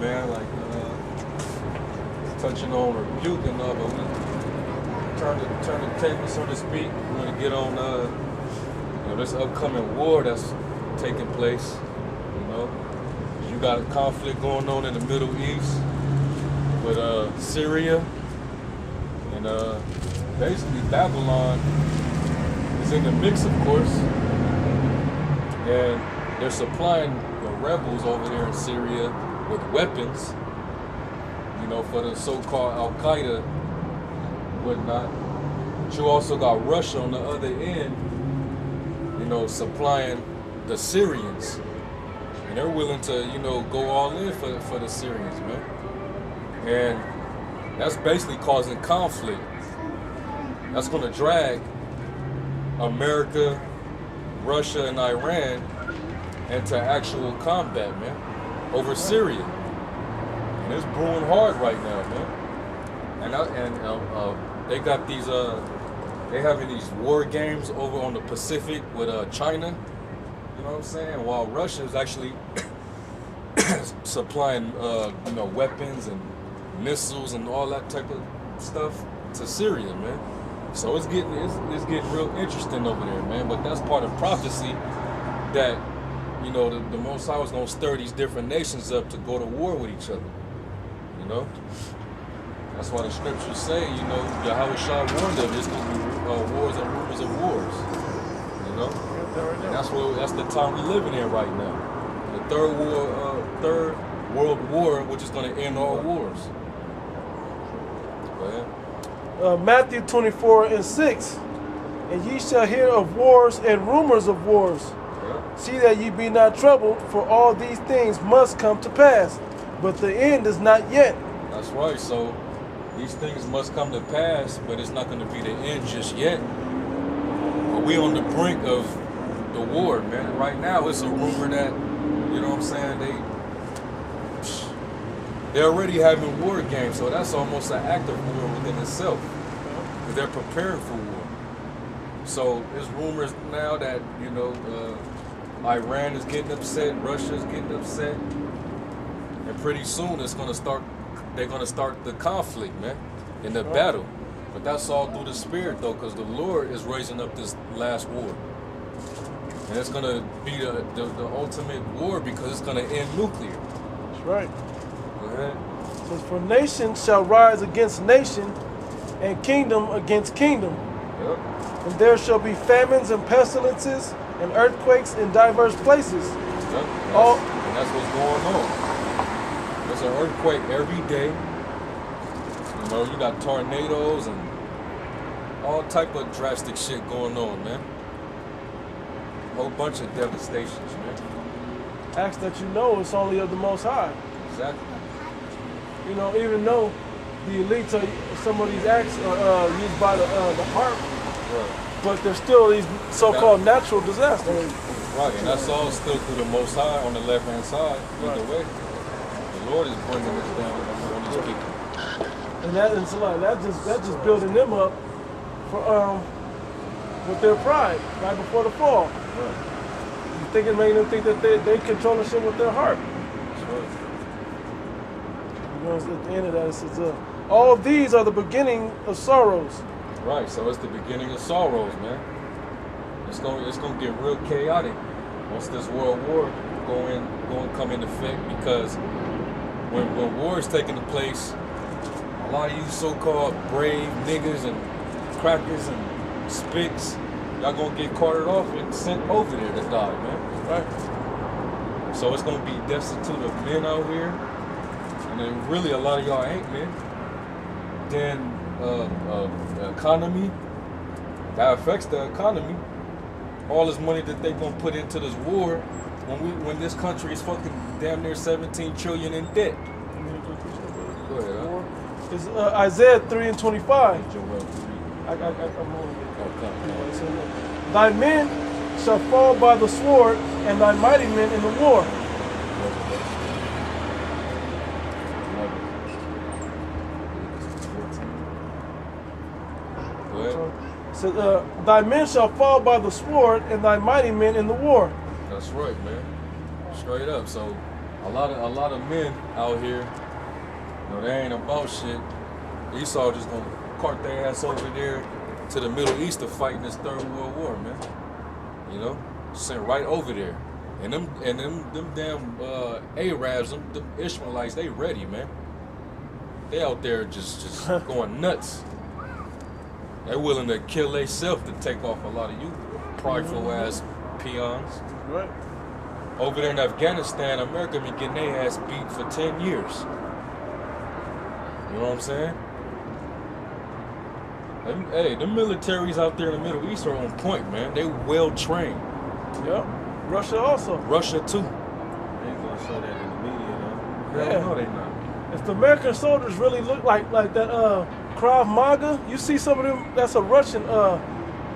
man. Like touching on rebuking of it. We turn the table, so to speak. We're gonna get on this upcoming war that's taking place. You know, you got a conflict going on in the Middle East with Syria, and basically Babylon is in the mix, of course, and they're supplying the rebels over there in Syria with weapons, you know, for the so-called Al-Qaeda, whatnot. But you also got Russia on the other end, you know, supplying the Syrians, and they're willing to, you know, go all in for the Syrians, man. And that's basically causing conflict. That's going to drag America, Russia, and Iran into actual combat, man, over Syria. And it's brewing hard right now, man. And they got these, they having these war games over on the Pacific with China. You know what I'm saying? While Russia is actually supplying, you know, weapons and missiles and all that type of stuff to Syria, man. So it's getting real interesting over there, man. But that's part of prophecy that, you know, the Most High was gonna stir these different nations up to go to war with each other. You know, that's why the scriptures say, you know, Yahweh Shah warned them, it's gonna be wars and rumors of wars. You know, and that's the time we living in right now. The third world war, which is gonna end all wars. Go ahead. Matthew 24:6, and ye shall hear of wars and rumors of wars. Yeah. See that ye be not troubled, for all these things must come to pass, but the end is not yet. That's right. So these things must come to pass, but it's not going to be the end just yet. But we on the brink of the war, man. Right now, it's a rumor that, you know what I'm saying, they're already having war games, so that's almost an act of war within itself. Because they're preparing for war. So there's rumors now that, you know, Iran is getting upset, Russia's getting upset, and pretty soon they're gonna start the conflict, man, in the battle. But that's all through the spirit, though, because the Lord is raising up this last war. And it's gonna be the ultimate war because it's gonna end nuclear. That's right. Go ahead. It says, for nation shall rise against nation, and kingdom against kingdom. Yep. And there shall be famines and pestilences and earthquakes in diverse places. Yep. And that's what's going on. There's an earthquake every day. You know, you got tornadoes and all type of drastic shit going on, man. Whole bunch of devastations, man. Acts that you know it's only of the Most High. Exactly. You know, even though the elites some of these acts are used by the heart, Right. but there's still these so-called natural disasters. Right, and that's all still through the Most High on the left-hand side. Either way, the Lord is bringing this down on these people. And that's just building them up for with their pride right before the fall. Right. You think it made them think that they controlling shit with their heart. That's right. You know, at the end of that, it says, all of these are the beginning of sorrows. Right, so it's the beginning of sorrows, man. It's gonna get real chaotic once this world war come into effect, because when war is taking place, a lot of you so-called brave niggas and crackers and spicks, y'all gonna get carted off and sent over there to die, man. Right. So it's gonna be destitute of men out here, and then really a lot of y'all ain't men. Then the economy, that affects the economy. All this money that they gonna put into this war, when this country is fucking damn near 17 trillion in debt. Go ahead. Huh? It's Isaiah 3:25. Joel 3. I'm on Okay. it. So, thy men shall fall by the sword, and thy mighty men in the war. Go ahead. So, thy men shall fall by the sword, and thy mighty men in the war. That's right, man. Straight up. So A lot of men out here, they ain't about shit. Esau just gonna cart their ass over there to the Middle East to fight in this Third World War, man. Sent right over there. And them damn Arabs, them Ishmaelites, they ready, man. They out there just going nuts. They willing to kill themselves to take off a lot of you prideful ass peons. Right. Over there in Afghanistan, America been getting their ass beat for 10 years. You know what I'm saying? Them militaries out there in the Middle East are on point, man. They well trained. Yep. Russia also. Russia too. They ain't gonna show that in the media, though. Yeah. No, they not. If the American soldiers really look like that Krav Maga, you see some of them, that's a Russian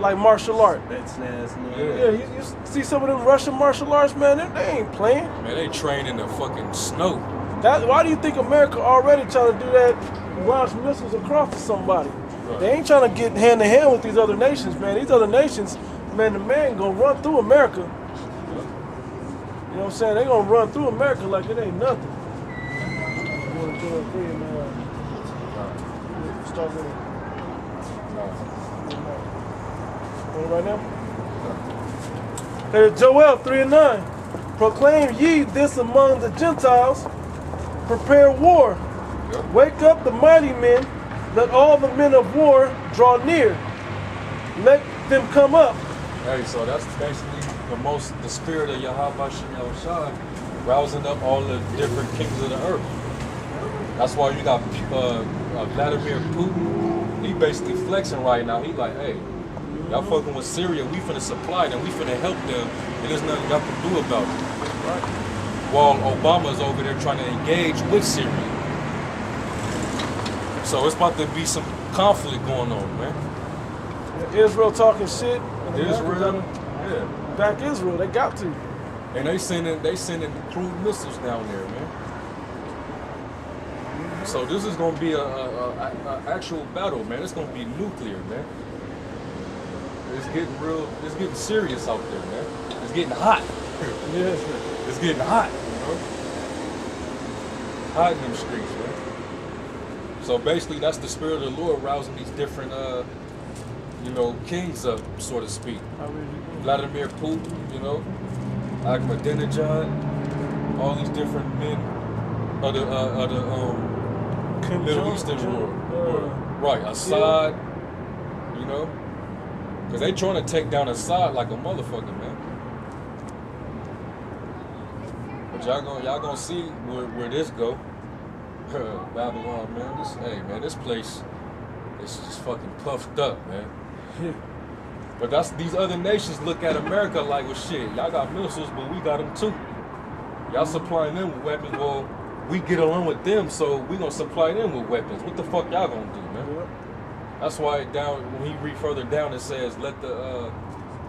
like martial art. Spetsnaz, Yeah, you see some of them Russian martial arts, man, they ain't playing. Man, they train in the fucking snow. Why do you think America already trying to do that, launch missiles across to somebody? Right. They ain't trying to get hand to hand with these other nations, man. These other nations, man, the man gonna run through America. You know what I'm saying? They gonna run through America like it ain't nothing. You wanna do it free, man? Start with it. Right now? Hey, Joel 3:9. Proclaim ye this among the Gentiles. Prepare war. Yep. Wake up the mighty men. Let all the men of war draw near. Let them come up. Hey, so that's basically the spirit of Yahweh Shem Shai rousing up all the different kings of the earth. That's why you got Vladimir Putin. He basically flexing right now. He like, hey, y'all fucking with Syria, we finna supply them, we finna help them, and there's nothing y'all can do about it. Right. While Obama's over there trying to engage with Syria. So it's about to be some conflict going on, man. Israel talking shit. Israel, yeah. Back Israel, they got to. And they sending crude missiles down there, man. So this is gonna be a actual battle, man. It's gonna be nuclear, man. It's getting real. It's getting serious out there, man. It's getting hot. Yeah. It's getting hot. Hot in them streets, man. So basically, that's the spirit of the Lord rousing these different, kings up, so to speak. Vladimir Putin, Ahmadinejad, all these different men of the Middle Eastern world. Right, Assad, because they trying to take down Assad like a motherfucker, man. But y'all gonna see where this go. Babylon, man. This place is just fucking puffed up, man. But these other nations look at America like, well, shit, y'all got missiles, but we got them too. Y'all supplying them with weapons. Well, we get along with them, so we gonna supply them with weapons. What the fuck y'all gonna do, man? Yep. That's why when he read further down, it says, "Let the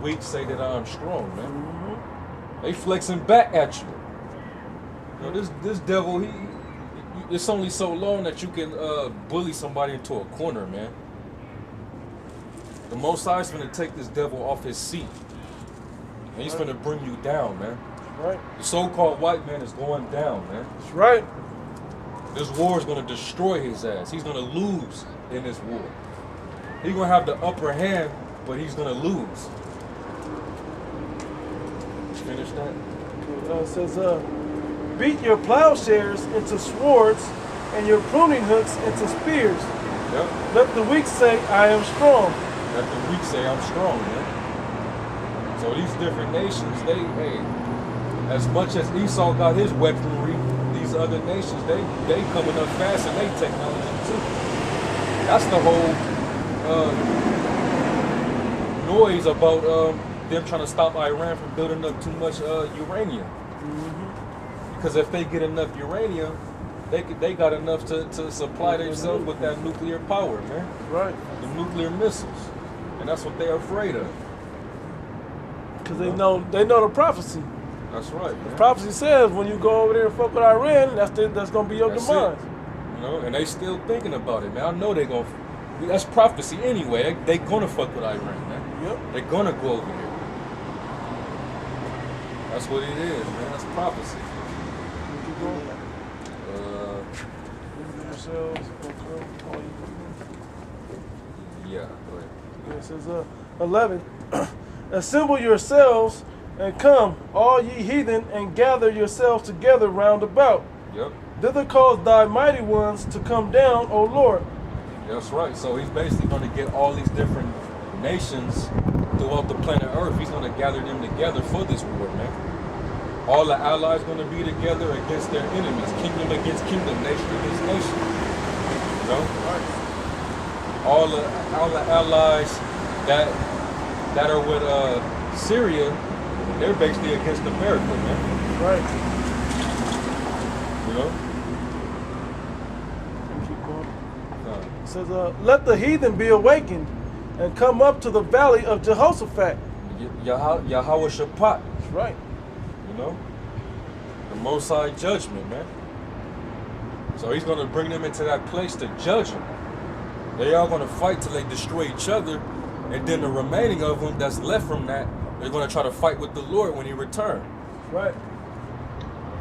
weak say that I'm strong," man. Mm-hmm. They flexing back at you. This devil, it's only so long that you can bully somebody into a corner, man. The Most High is gonna take this devil off his seat, and he's gonna bring you down, man. Right. The so-called white man is going down, man. That's right. This war is gonna destroy his ass. He's gonna lose in this war. He's gonna have the upper hand, but he's gonna lose. Finish that. It says, beat your plowshares into swords and your pruning hooks into spears. Yep. Let the weak say, I am strong. Let the weak say, I'm strong, man. So these different nations, as much as Esau got his weaponry, these other nations, they coming up fast and they technology too. That's the whole noise about them trying to stop Iran from building up too much uranium. Mm-hmm. Because if they get enough uranium, they got enough to supply themselves with that nuclear power, man. Right. The nuclear missiles. And that's what they're afraid of. Because they know the prophecy. That's right, man. The prophecy says when you go over there and fuck with Iran, that's gonna be your demise. And they still thinking about it, man. I know they gonna. That's prophecy anyway. They gonna fuck with Iran, man. Yep. They're gonna go over there. That's what it is, man. That's prophecy. going. Yourselves, all you yeah, go ahead. Yeah, it says 11. Assemble yourselves and come, all ye heathen, and gather yourselves together round about. Yep. Thither cause thy mighty ones to come down, O Lord. That's right. So he's basically going to get all these different nations throughout the planet Earth. He's going to gather them together for this war, man. All the allies going to be together against their enemies, kingdom against kingdom, nation against nation. You know, all the allies that are with Syria, they're basically against America, man. Right. You know. Keep going. It says, let the heathen be awakened and come up to the valley of Jehoshaphat. Yahweh Shaphat. That's right. You know, the Most High judgment, man. So he's going to bring them into that place to judge them. They are going to fight till they destroy each other, and then the remaining of them that's left from that, they're going to try to fight with the Lord when he returns. Right.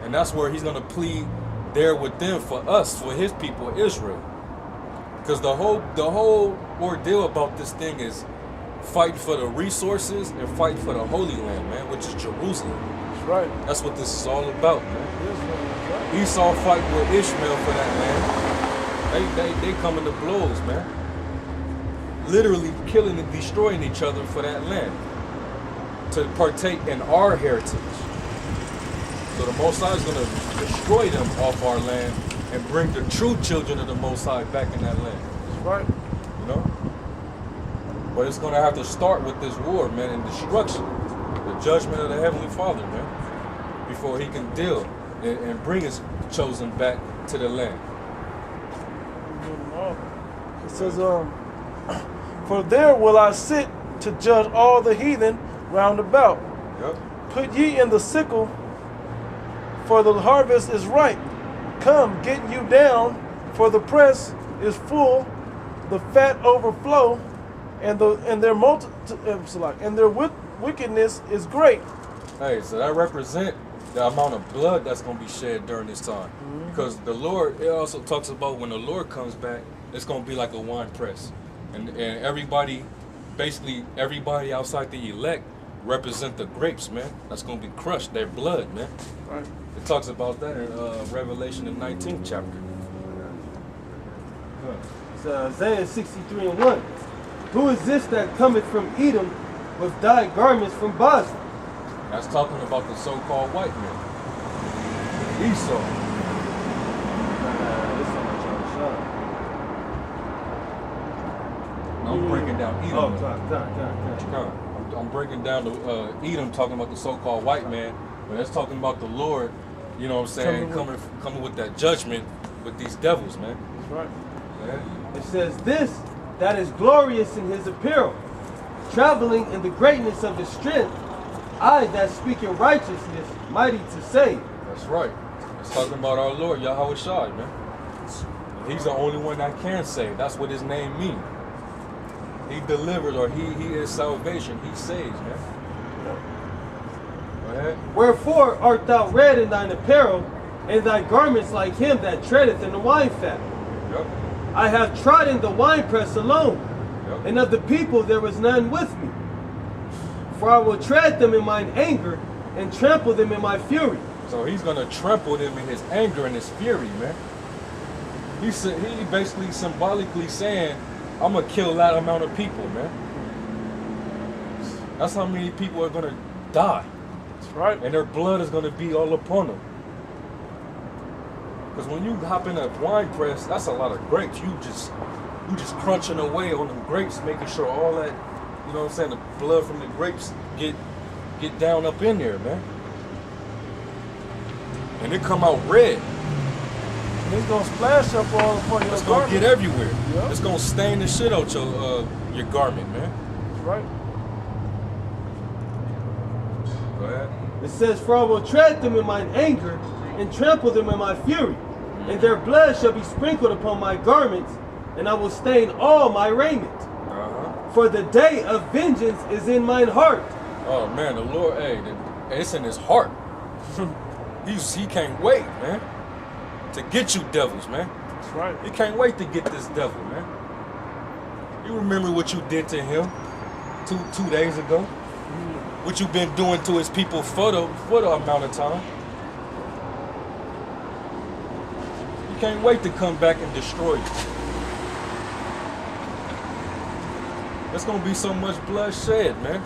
And that's where he's going to plead there with them for us, for his people, Israel. Because the whole ordeal about this thing is fight for the resources and fight for the Holy Land, man, which is Jerusalem. That's right. That's what this is all about, man. Right. Esau fight with Ishmael for that land. They coming to blows, man. Literally killing and destroying each other for that land. To partake in our heritage. So the Most High is going to destroy them off our land and bring the true children of the Most High back in that land. That's right. You know? But it's going to have to start with this war, man, and destruction. The judgment of the Heavenly Father, man. Before he can deal and bring his chosen back to the land. It says, for there will I sit to judge all the heathen round about. Yep. Put ye in the sickle, for the harvest is ripe. Come, get you down, for the press is full, the fat overflow, and their wickedness is great. Hey, so that represents the amount of blood that's going to be shed during this time. Mm-hmm. Because the Lord, it also talks about when the Lord comes back, it's going to be like a wine press. And everybody, basically everybody outside the elect represent the grapes, man. That's going to be crushed, their blood, man. Right. It talks about that in Revelation, the 19th chapter. It's Isaiah 63:1. Who is this that cometh from Edom with dyed garments from Basra? That's talking about the so-called white man. Esau. I'm breaking down Edom. I'm breaking down the Edom, talking about the so-called white man, but that's talking about the Lord, you know what I'm saying, coming with that judgment with these devils, man. That's right. Yeah. It says, this that is glorious in his apparel, traveling in the greatness of his strength, I that speak in righteousness, mighty to save. That's right. It's talking about our Lord, Yahweh Shai, man. He's the only one that can save. That's what his name means. He delivers, or he is salvation. He saves, man. Go ahead. Wherefore art thou red in thine apparel, and thy garments like him that treadeth in the wine fat? Yep. I have trodden the winepress alone, Yep. and of the people there was none with me. For I will tread them in mine anger, and trample them in my fury. So he's going to trample them in his anger and his fury, man. He basically symbolically saying, I'm going to kill that amount of people, man. That's how many people are going to die. That's right. And their blood is going to be all upon them. Because when you hop in a wine press, that's a lot of grapes. You just crunching away on them grapes, making sure all that, you know what I'm saying, the blood from the grapes get down up in there, man. And it come out red. And it's gonna splash up all upon your It's gonna garment. get everywhere. Yep. It's gonna stain the shit out your garment, man. That's right. Go ahead. It says, for I will tread them in mine anger, and trample them in my fury. And their blood shall be sprinkled upon my garments, and I will stain all my raiment. For the day of vengeance is in mine heart. Oh man, the Lord, hey, it's in his heart. He can't wait, man. to get you devils, man. That's right. You can't wait to get this devil, man. You remember what you did to him two days ago? What you've been doing to his people for the amount of time. You can't wait to come back and destroy you. There's gonna be so much blood shed, man.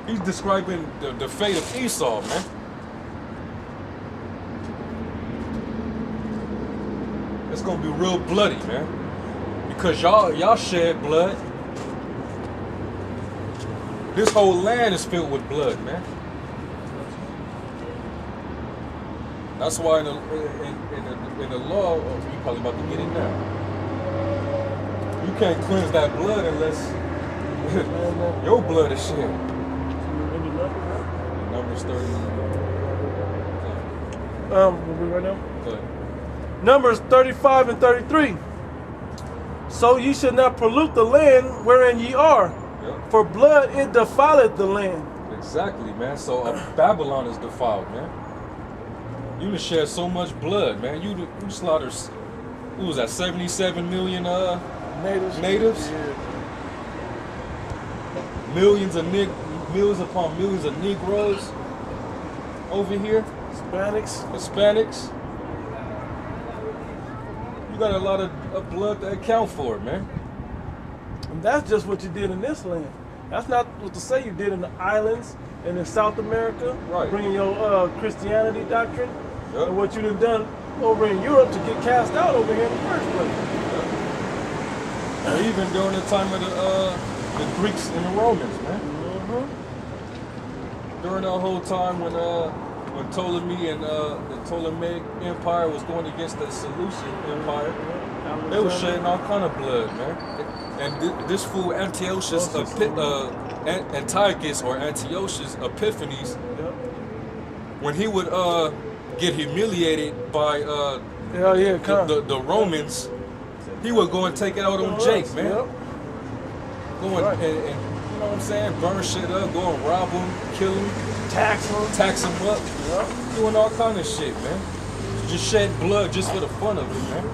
He's describing the fate of Esau, man. It's gonna be real bloody, man. Because y'all shed blood. This whole land is filled with blood, man. That's why in the law, you probably about to get it now. You can't cleanse that blood unless your blood is shed. Numbers 30. Where we right now? Go ahead. Numbers 35 and 33. So ye should not pollute the land wherein ye are, Yep. for blood it defileth the land. Exactly, man. So Babylon is defiled, man. You done shed so much blood, man. You slaughtered, what was that, 77 million natives? Yeah. Millions upon millions of Negroes over here. Hispanics. You got a lot of blood to account for, man. And that's just what you did in this land. That's not what to say you did in the islands and in South America, Right. bringing your Christianity doctrine, Yep. and what you done over in Europe to get cast out over here in the first place. And even during the time of the Greeks and the Romans, man. During that whole time when Ptolemy and the Ptolemaic Empire was going against the Seleucid Empire, they were shedding all kind of blood, man. And this fool Antiochus Epiphanes, when he would get humiliated by the Romans, he would go and take it out on Jake, man. Yep. Go and you know what I'm saying, burn shit up, go and rob him, kill him, tax him up, doing all kind of shit, man. Just shed blood just for the fun of it, man.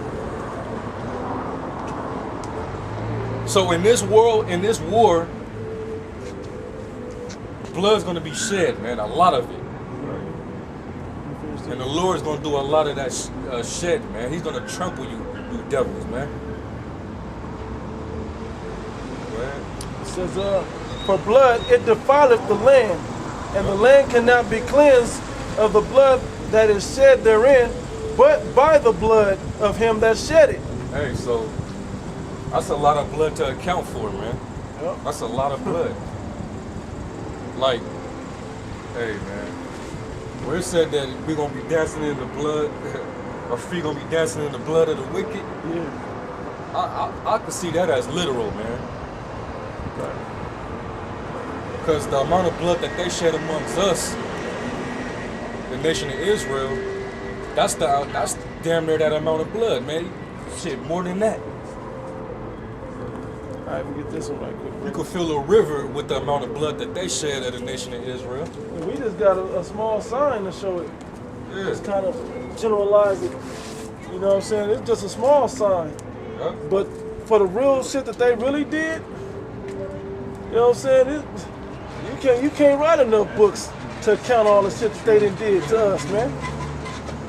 So in this world, in this war, blood's gonna be shed, man, a lot of it. And the Lord's gonna do a lot of that shed, man. He's gonna trample you devils, man. It says, for blood it defileth the land, and the land cannot be cleansed of the blood that is shed therein, but by the blood of him that shed it. Hey, so that's a lot of blood to account for, man. Yep. That's a lot of blood. Like, hey, man, where it said that we're gonna be dancing in the blood, our feet gonna be dancing in the blood of the wicked. Yeah. I can see that as literal, man. Because the amount of blood that they shed amongst us, the nation of Israel, that's damn near that amount of blood, man. Shit, more than that. All right, we get this one right quick. You could fill a river with the amount of blood that they shed at the nation of Israel. And we just got a small sign to show it. Yeah. Just kind of generalize it. You know what I'm saying? It's just a small sign. Yeah. But for the real shit that they really did, you know what I'm saying? You can't write enough books to count all the shit that they done did to us, man.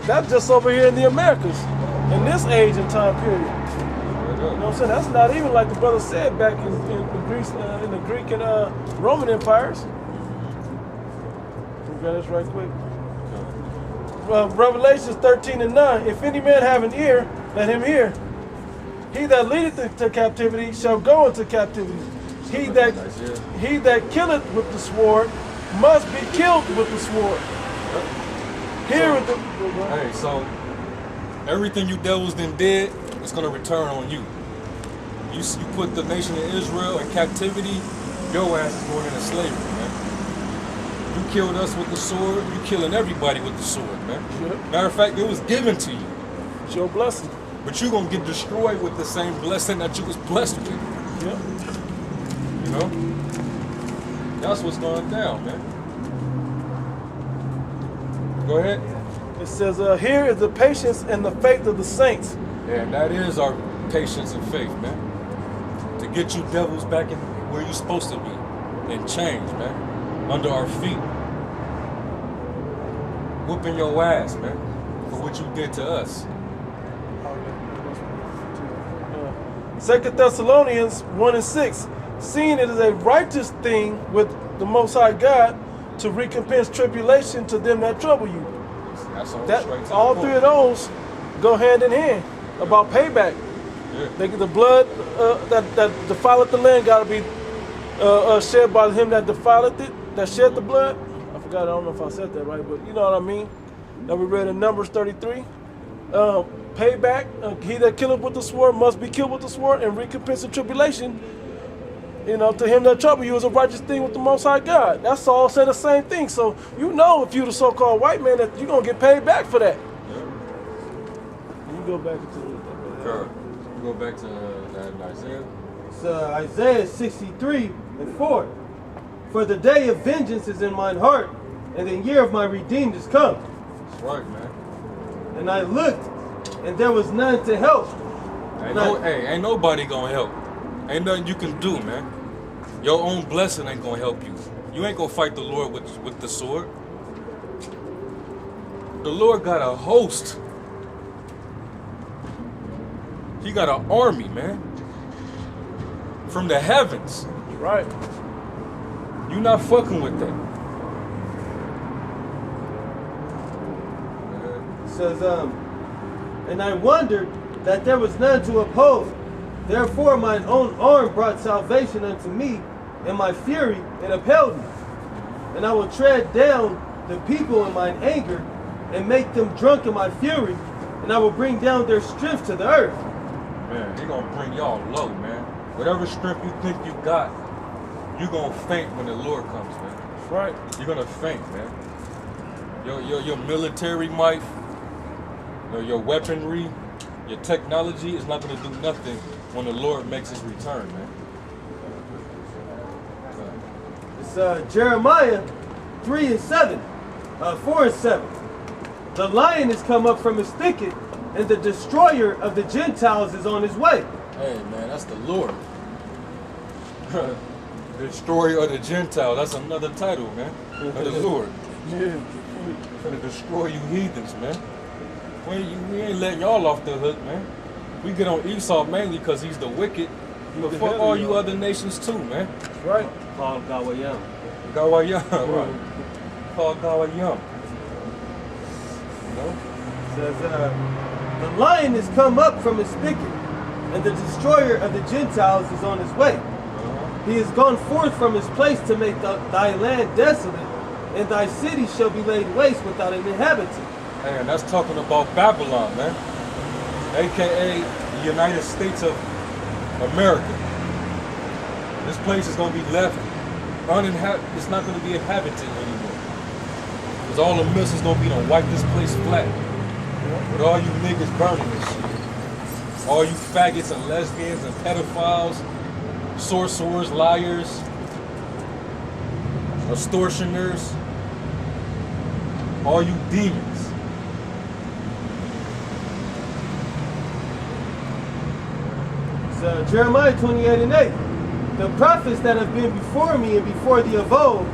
That's just over here in the Americas, in this age and time period. You know what I'm saying? That's not even like the brother said back in Greece, in the Greek and Roman empires. We got this right quick. Revelations 13 and 9. If any man have an ear, let him hear. He that leadeth to captivity shall go into captivity. He that killeth with the sword must be killed with the sword. Hey, so everything you devils done did, it's gonna return on you. You put the nation of Israel in captivity, your ass is going into slavery, man. You killed us with the sword, you killing everybody with the sword, man. Yep. Matter of fact, it was given to you. It's your blessing. But you're gonna get destroyed with the same blessing that you was blessed with. Yep. You know? That's what's going down, man. Go ahead. It says, here is the patience and the faith of the saints. And that is our patience and faith, man. To get you devils back in where you're supposed to be. And change, man. Under our feet. Whooping your ass, man. For what you did to us. 2 Thessalonians 1:6. Seeing it is a righteous thing with the Most High God to recompense tribulation to them that trouble you. That's all, That, straight to all the three point. of those go hand in hand about payback. Yeah. They get the blood that defileth the land got to be shed by him that defileth it, that shed the blood. I forgot, I don't know if I said that right, but you know what I mean. That we read in Numbers 33. Payback, he that killeth with the sword must be killed with the sword, and recompense of tribulation, you know, to him that trouble you is a righteous thing with the Most High God. That's all say the same thing. So you know, if you the so-called white man, that you're gonna get paid back for that. You go back to Sure. Go back to that Isaiah. It's Isaiah 63:4. For the day of vengeance is in mine heart, and the year of my redeemed is come. That's right, man. And I looked, and there was none to help. Ain't nobody gonna help. Ain't nothing you can do, man. Your own blessing ain't gonna help you. You ain't gonna fight the Lord with the sword. The Lord got a host. He got an army, man. From the heavens. right. You not fucking with that. It says, and I wondered that there was none to oppose. Therefore mine own arm brought salvation unto me, and my fury it upheld me. And I will tread down the people in mine anger, and make them drunk in my fury, and I will bring down their strength to the earth. Man, he gonna bring y'all low, man. Whatever strength you think you got, you gonna faint when the Lord comes, man. That's right. You're gonna faint, man. Your military might, your weaponry, your technology is not gonna do nothing when the Lord makes his return, man. It's Jeremiah 3:7, 4:7. The lion has come up from his thicket, and the destroyer of the Gentiles is on his way. Hey, man, that's the Lord. Destroyer of the Gentiles. That's another title, man. Of the Lord. Yeah. Gonna destroy you heathens, man. We ain't letting y'all off the hook, man. We get on Esau mainly because he's the wicked. But the fuck head all of you y'all. other nations too, man. That's right. Paul Gawayam. Gawayam, right. Call Gawayam. You know? Says, the lion has come up from his thicket, and the destroyer of the Gentiles is on his way. He is gone forth from his place to make thy land desolate, and thy city shall be laid waste without an inhabitant. Hey, and that's talking about Babylon, man. AKA the United States of America. This place is gonna be left uninhabited. It's not gonna be inhabited anymore. Because all the missiles gonna be to wipe this place flat. With all you niggas burning this shit. All you faggots and lesbians and pedophiles, sorcerers, liars, extortioners, all you demons. It's Jeremiah 28:8. The prophets that have been before me and before thee of old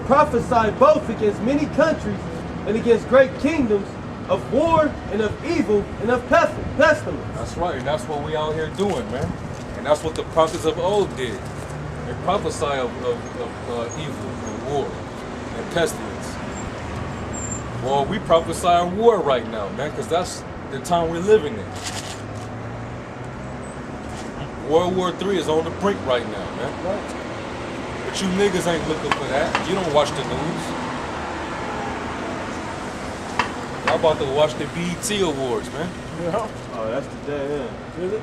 prophesied both against many countries and against great kingdoms, of war and of evil and of pestilence. That's right, and that's what we out here doing, man. And that's what the prophets of old did. They prophesy of evil and war and pestilence. Well, we prophesy of war right now, man, because that's the time we're living in. World War III is on the brink right now, man. Right. But you niggas ain't looking for that. You don't watch the news. Y'all about to watch the BET Awards, man. Yeah. Oh, that's the day, yeah. Is it?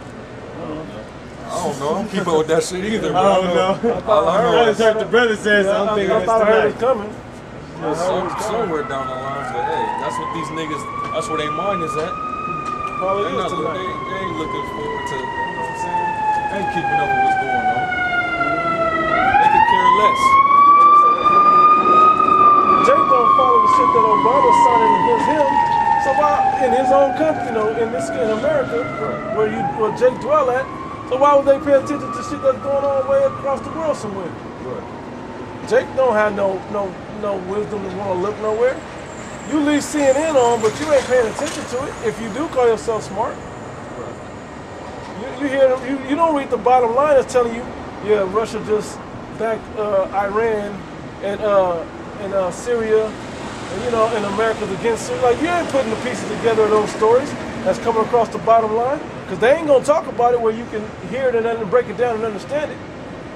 I don't know. I don't keep up with that shit either, I man. don't know. All I know I is just heard the brother say, so I'm thinking I it's thought I heard it tonight. coming. somewhere down the line, but hey, that's what these niggas, that's where their mind is at. Probably They, is not, tonight. they ain't looking forward to, you know what I'm saying? They ain't keeping up with what's going on. They could care less. Jake don't follow the shit that Obama's signing against him. own country, in America, Right. where Jake dwell at. So why would they pay attention to shit that's going on way across the world somewhere? Right. Jake don't have no wisdom to want to look nowhere. You leave CNN on, but you ain't paying attention to it. If you do call yourself smart, Right. you hear you don't read the bottom line that's telling you, yeah, Russia just backed Iran and Syria, and America's against Syria. Like, you ain't putting the pieces together of those stories that's coming across the bottom line, because they ain't gonna talk about it where you can hear it and then break it down and understand it.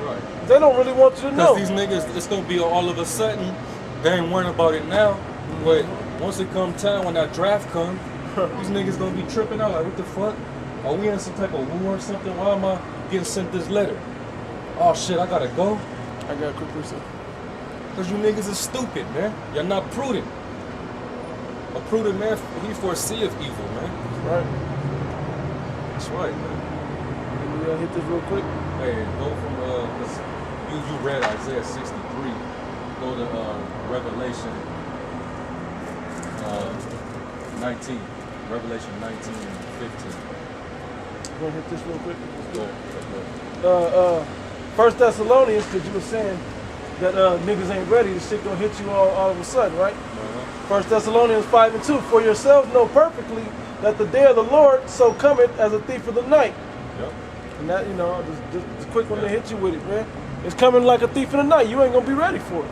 Right. They don't really want you to know. Because these niggas, it's gonna be all of a sudden, they ain't worrying about it now, but once it come time, when that draft come, these niggas gonna be tripping out like, what the fuck? Are we in some type of war or something? Why am I getting sent this letter? Oh shit, I gotta go? I got a quick question. Because you niggas is stupid, man. You're not prudent. A prudent man, he foreseeth evil, man. Right. That's right, man. We gotta hit this real quick. Hey, go from, you read Isaiah 63. Go to Revelation 19. Revelation 19 and 15. Gonna hit this real quick. Go. 1 Thessalonians, because you were saying that niggas ain't ready, this shit gonna hit you all of a sudden, right? 1 Thessalonians 5 and 2. For yourselves know perfectly that the day of the Lord so cometh as a thief of the night. Yep. And that, just a quick one to hit you with it, man. It's coming like a thief in the night. You ain't gonna be ready for it.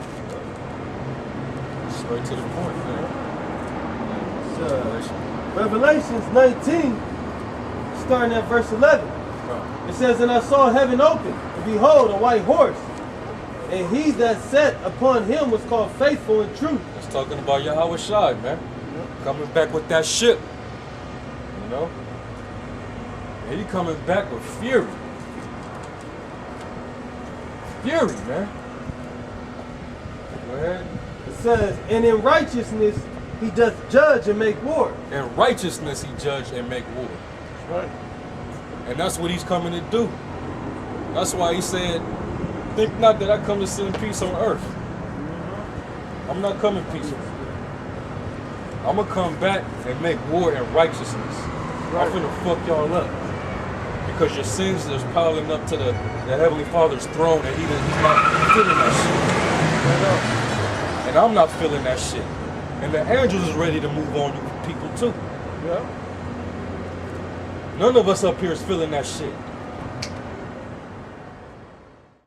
Straight to the point, man. Revelations 19, starting at verse 11. It says, and I saw heaven open, and behold, a white horse. And he that sat upon him was called Faithful and True. It's talking about Yahweh Shai, man. Coming back with that ship. You know? And he coming back with fury. Fury, man. Go ahead. It says, and in righteousness he doth judge and make war. In righteousness he judge and make war. Right. And that's what he's coming to do. That's why he said, think not that I come to send peace on earth. I'm not coming peaceful. I'm going to come back and make war in righteousness. I'm finna fuck y'all up. Because your sins is piling up to the Heavenly Father's throne and he's not feeling that shit. And I'm not feeling that shit. And the angels is ready to move on you people too. Yeah. None of us up here is feeling that shit.